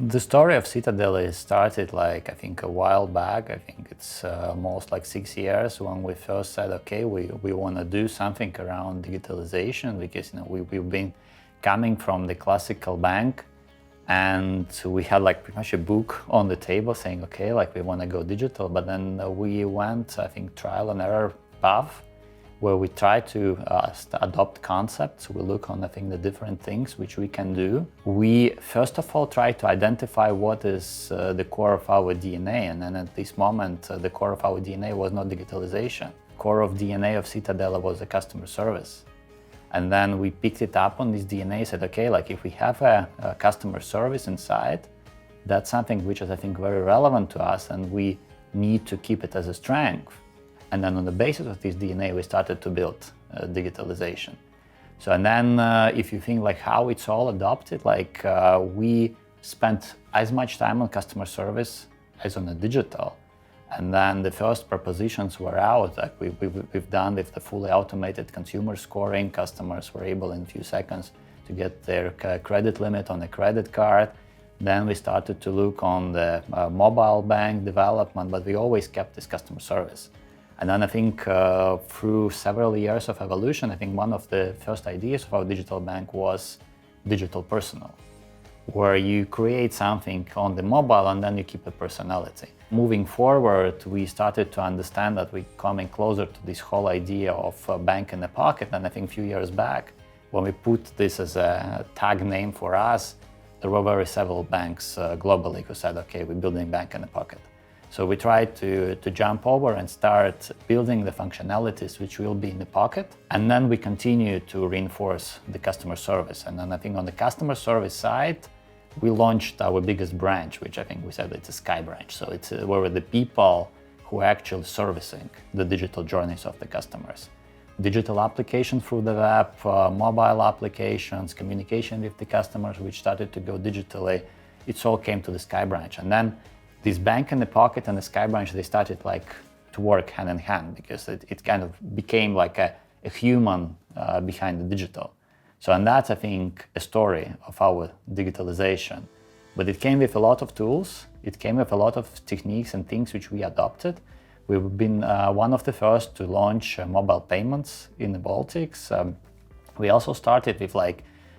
The story of CITADELE started I think a while back. I think it's almost 6 years when we first said, okay, we want to do something around digitalization because we've been coming from the classical bank and we had pretty much a book on the table saying, okay, we want to go digital. But then we went, I think, trial and error path where we try to adopt concepts. We look on, I think, the different things which we can do. We, first of all, try to identify what is the core of our DNA. And then at this moment, the core of our DNA was not digitalization. Core of DNA of CITADELE was the customer service. And then we picked it up on this DNA, said, okay, if we have a customer service inside, that's something which is, I think, very relevant to us, and we need to keep it as a strength. And then on the basis of this DNA, we started to build digitalization. So, and then if you think how it's all adopted, we spent as much time on customer service as on the digital. And then the first propositions were out, we've done with the fully automated consumer scoring. Customers were able in a few seconds to get their credit limit on a credit card. Then we started to look on the mobile bank development, but we always kept this customer service. And then I think through several years of evolution, I think one of the first ideas of our digital bank was digital personal, where you create something on the mobile and then you keep a personality. Moving forward, we started to understand that we're coming closer to this whole idea of a bank in the pocket. And I think a few years back, when we put this as a tag name for us, there were several banks globally who said, okay, we're building bank in the pocket. So we tried to jump over and start building the functionalities which will be in the pocket. And then we continue to reinforce the customer service. And then I think on the customer service side, we launched our biggest branch, which I think we said it's a Sky branch. So it's where the people who are actually servicing the digital journeys of the customers. Digital application through the web, mobile applications, communication with the customers, which started to go digitally. It all came to the Sky branch. And then this bank in the pocket and the Sky branch, they started to work hand in hand because it kind of became a human behind the digital. So, and that's, I think, a story of our digitalization. But it came with a lot of tools. It came with a lot of techniques and things which we adopted. We've been one of the first to launch mobile payments in the Baltics. We also started with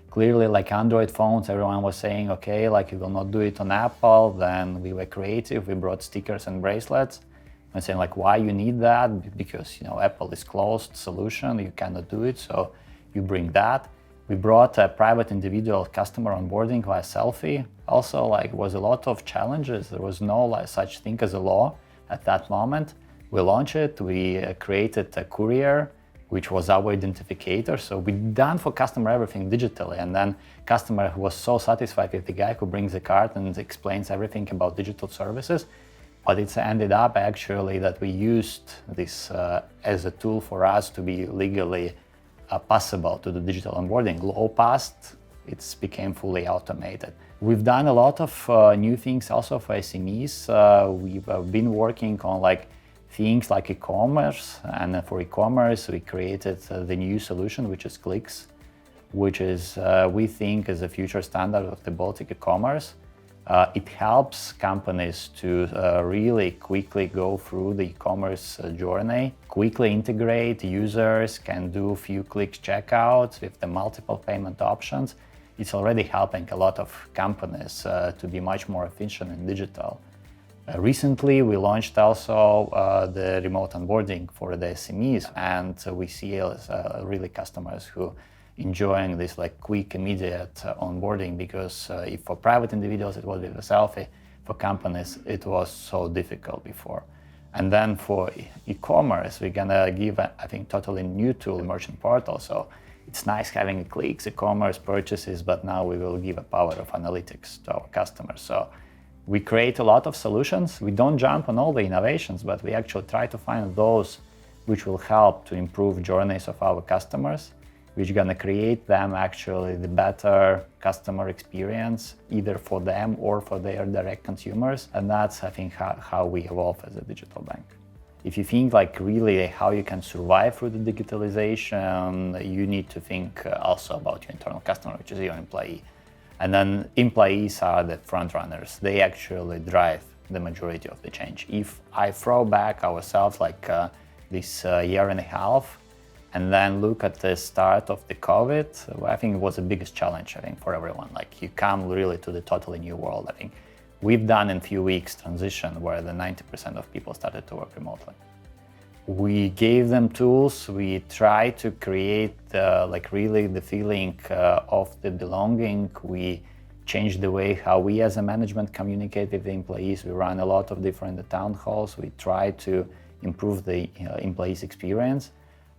clearly Android phones. Everyone was saying, okay, you will not do it on Apple. Then we were creative. We brought stickers and bracelets and saying why you need that? Because Apple is closed solution. You cannot do it. So you bring that. We brought a private individual customer onboarding via selfie. Also, was a lot of challenges. There was no such thing as a law at that moment. We launched it. We created a courier, which was our identificator. So we done for customer everything digitally. And then customer was so satisfied with the guy who brings the card and explains everything about digital services. But it's ended up actually that we used this as a tool for us to be legally possible to do digital onboarding. Law passed, it's became fully automated. We've done a lot of new things also for SMEs. We've been working on things like e-commerce, and for e-commerce we created the new solution, which is Clicks, which is we think is a future standard of the Baltic e-commerce. It helps companies to really quickly go through the e-commerce journey, quickly integrate. Users can do a few clicks checkouts with the multiple payment options. It's already helping a lot of companies to be much more efficient in digital. Recently, we launched also the remote onboarding for the SMEs, and we see really customers who enjoying this quick, immediate onboarding, because if for private individuals it was with a selfie, for companies it was so difficult before. And then for e-commerce, we're gonna give, I think, totally new tool, merchant portal. So it's nice having clicks, e-commerce purchases, but now we will give a power of analytics to our customers. So we create a lot of solutions. We don't jump on all the innovations, but we actually try to find those which will help to improve journeys of our customers, which are going to create them actually the better customer experience, either for them or for their direct consumers. And that's, I think, how we evolve as a digital bank. If you think really how you can survive through the digitalization, you need to think also about your internal customer, which is your employee. And then employees are the front runners. They actually drive the majority of the change. If I throw back ourselves like this year and a half, and then look at the start of the COVID, I think it was the biggest challenge, I think, for everyone. Like, you come really to the totally new world. I think we've done in a few weeks transition where the 90% of people started to work remotely. We gave them tools. We tried to create like really the feeling of the belonging. We changed the way how we as a management communicate with the employees. We run a lot of different town halls. We try to improve the employees' experience.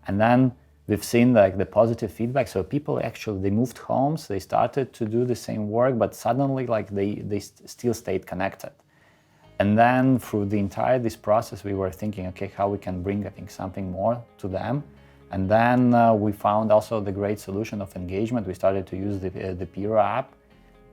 And then we've seen like the positive feedback. So people actually, they moved homes, they started to do the same work, but suddenly like they still stayed connected. And then through the entire this process, we were thinking, okay, how we can bring, I think, something more to them. And then we found also the great solution of engagement. We started to use the Peero app,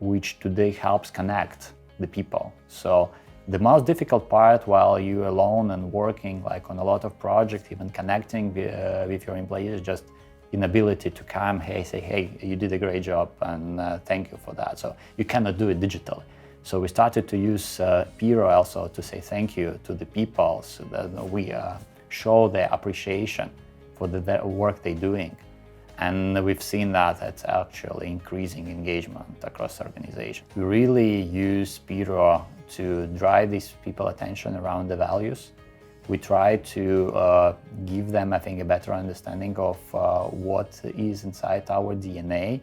which today helps connect the people. So the most difficult part while you're alone and working like on a lot of projects, even connecting with your employees, is just inability to come, say, hey, you did a great job and thank you for that. So you cannot do it digitally. So we started to use Peero also to say thank you to the people, so that we show their appreciation for the work they're doing. And we've seen that it's actually increasing engagement across the organization. We really use Peero to drive these people attention around the values. We try to give them, I think, a better understanding of what is inside our DNA.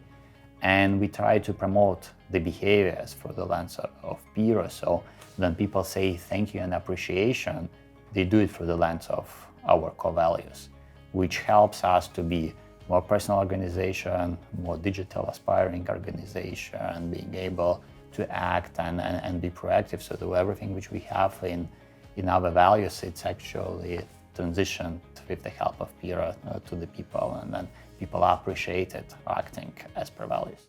And we try to promote the behaviors through the lens of Peero. So when people say thank you and appreciation, they do it through the lens of our core values, which helps us to be more personal organization, more digital aspiring organization, being able to act and be proactive. So do everything which we have in our values, it's actually transitioned with the help of Peero to the people, and then people appreciate it acting as per values.